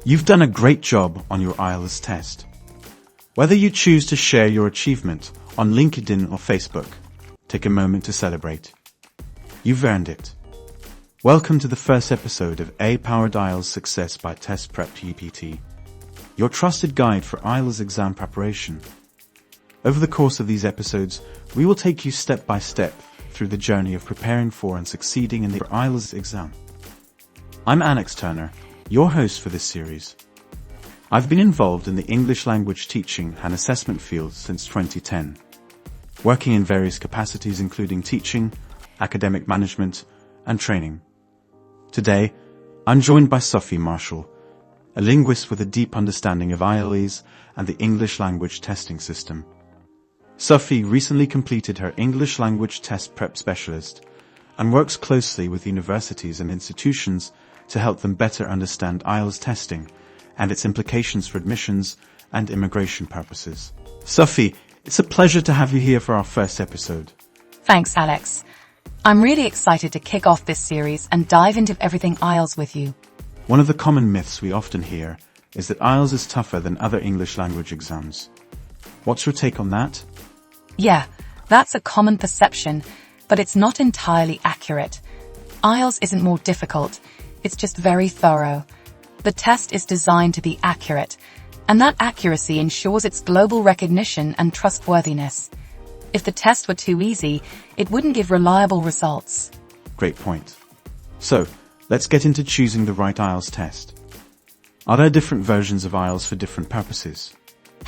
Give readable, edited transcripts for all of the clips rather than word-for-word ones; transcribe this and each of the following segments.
You've done a great job on your IELTS test. Whether you choose to share your achievement on LinkedIn or Facebook, take a moment to celebrate. You've earned it. Welcome to the first episode of A-Powered IELTS Success by TestprepGPT, your trusted guide for IELTS exam preparation. Over the course of these episodes, we will take you step by step through the journey of preparing for and succeeding in the IELTS exam. I'm Alex Turner, your host for this series. I've been involved in the English language teaching and assessment field since 2010, working in various capacities including teaching, academic management, and training. Today, I'm joined by Sophie Marshall, a linguist with a deep understanding of IELTS and the English language testing system. Sophie recently completed her English language test prep specialist and works closely with universities and institutions to help them better understand IELTS testing and its implications for admissions and immigration purposes. Sophie, it's a pleasure to have you here for our first episode. Thanks, Alex. I'm really excited to kick off this series and dive into everything IELTS with you. One of the common myths we often hear is that IELTS is tougher than other English language exams. What's your take on that? Yeah, that's a common perception, but it's not entirely accurate. IELTS isn't more difficult, it's just very thorough. The test is designed to be accurate, and that accuracy ensures its global recognition and trustworthiness. If the test were too easy, it wouldn't give reliable results. Great point. So, let's get into choosing the right IELTS test. Are there different versions of IELTS for different purposes?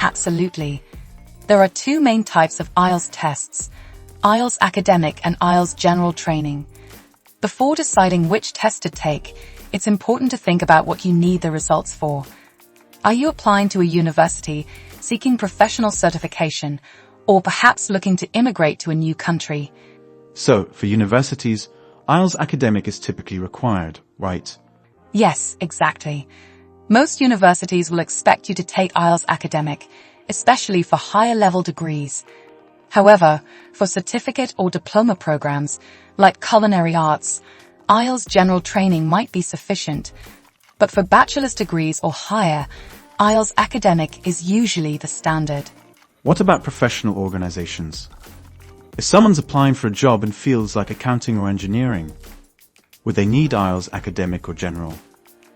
Absolutely. There are two main types of IELTS tests, IELTS Academic and IELTS General Training. Before deciding which test to take, it's important to think about what you need the results for. Are you applying to a university, seeking professional certification, or perhaps looking to immigrate to a new country? So, for universities, IELTS Academic is typically required, right? Yes, exactly. Most universities will expect you to take IELTS Academic, especially for higher-level degrees. However, for certificate or diploma programs, like culinary arts, IELTS General Training might be sufficient. But for bachelor's degrees or higher, IELTS Academic is usually the standard. What about professional organizations? If someone's applying for a job in fields like accounting or engineering, would they need IELTS Academic or General?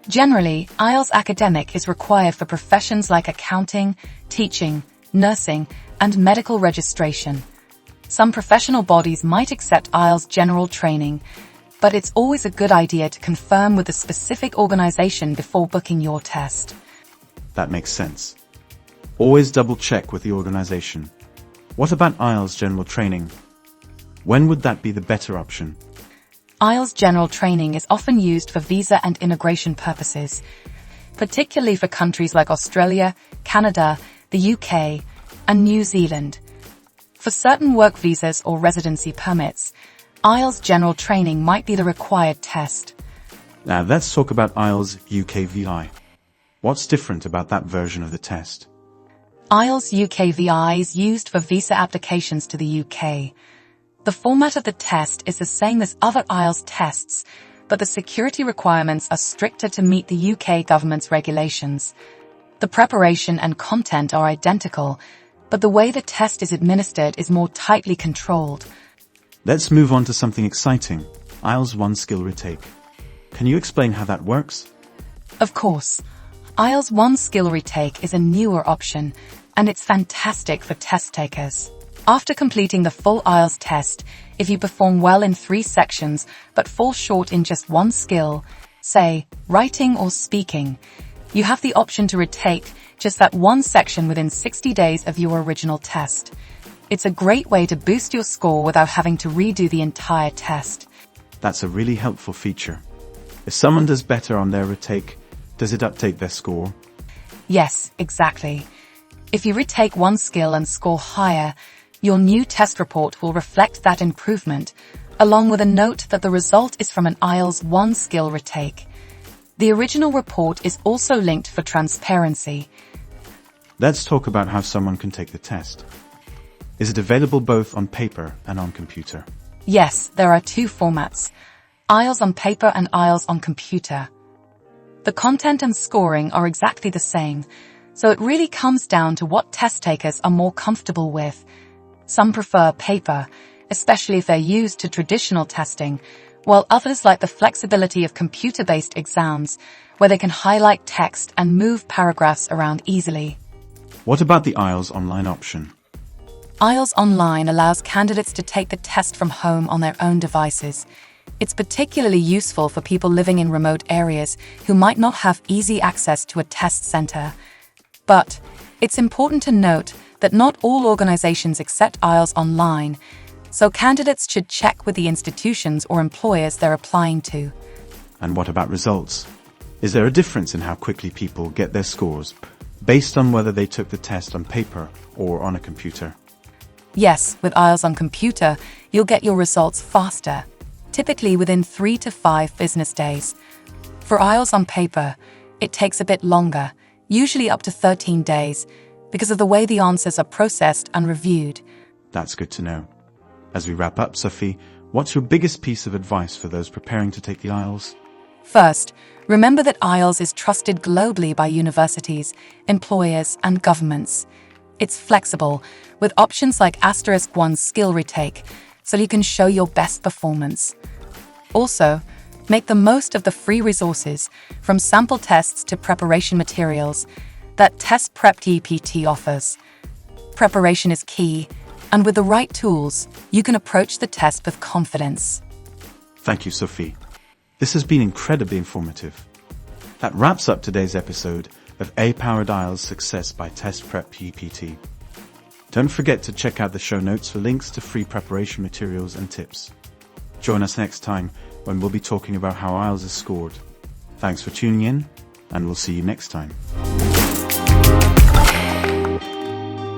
Generally, IELTS Academic is required for professions like accounting, teaching, nursing, and medical registration. Some professional bodies might accept IELTS General Training, but it's always a good idea to confirm with a specific organization before booking your test. That makes sense. Always double-check with the organization. What about IELTS General Training? When would that be the better option? IELTS General Training is often used for visa and immigration purposes, particularly for countries like Australia, Canada, the UK, and New Zealand. For certain work visas or residency permits, IELTS General Training might be the required test. Now let's talk about IELTS UKVI. What's different about that version of the test? IELTS UKVI is used for visa applications to the UK. The format of the test is the same as other IELTS tests, but the security requirements are stricter to meet the UK government's regulations. The preparation and content are identical, but the way the test is administered is more tightly controlled. Let's move on to something exciting, IELTS One Skill Retake. Can you explain how that works? Of course. IELTS One Skill Retake is a newer option, and it's fantastic for test takers. After completing the full IELTS test, if you perform well in 3 sections but fall short in just one skill, say, writing or speaking, you have the option to retake just that one section within 60 days of your original test. It's a great way to boost your score without having to redo the entire test. That's a really helpful feature. If someone does better on their retake, does it update their score? Yes, exactly. If you retake one skill and score higher, your new test report will reflect that improvement, along with a note that the result is from an IELTS One Skill Retake. The original report is also linked for transparency. Let's talk about how someone can take the test. Is it available both on paper and on computer? Yes, there are 2 formats, IELTS on paper and IELTS on computer. The content and scoring are exactly the same, so it really comes down to what test takers are more comfortable with. Some prefer paper, especially if they're used to traditional testing, while others like the flexibility of computer-based exams, where they can highlight text and move paragraphs around easily. What about the IELTS online option? IELTS Online allows candidates to take the test from home on their own devices. It's particularly useful for people living in remote areas who might not have easy access to a test center. But it's important to note that not all organizations accept IELTS Online, so candidates should check with the institutions or employers they're applying to. And what about results? Is there a difference in how quickly people get their scores, based on whether they took the test on paper or on a computer? Yes, with IELTS on computer, you'll get your results faster, typically within 3 to 5 business days. For IELTS on paper, it takes a bit longer, usually up to 13 days, because of the way the answers are processed and reviewed. That's good to know. As we wrap up, Sophie, what's your biggest piece of advice for those preparing to take the IELTS? First, remember that IELTS is trusted globally by universities, employers, and governments. It's flexible, with options like *1 skill retake, so you can show your best performance. Also, make the most of the free resources, from sample tests to preparation materials, that TestprepGPT offers. Preparation is key, and with the right tools, you can approach the test with confidence. Thank you, Sophie. This has been incredibly informative. That wraps up today's episode of A-Powered IELTS Success by TestprepGPT. Don't forget to check out the show notes for links to free preparation materials and tips. Join us next time when we'll be talking about how IELTS is scored. Thanks for tuning in, and we'll see you next time.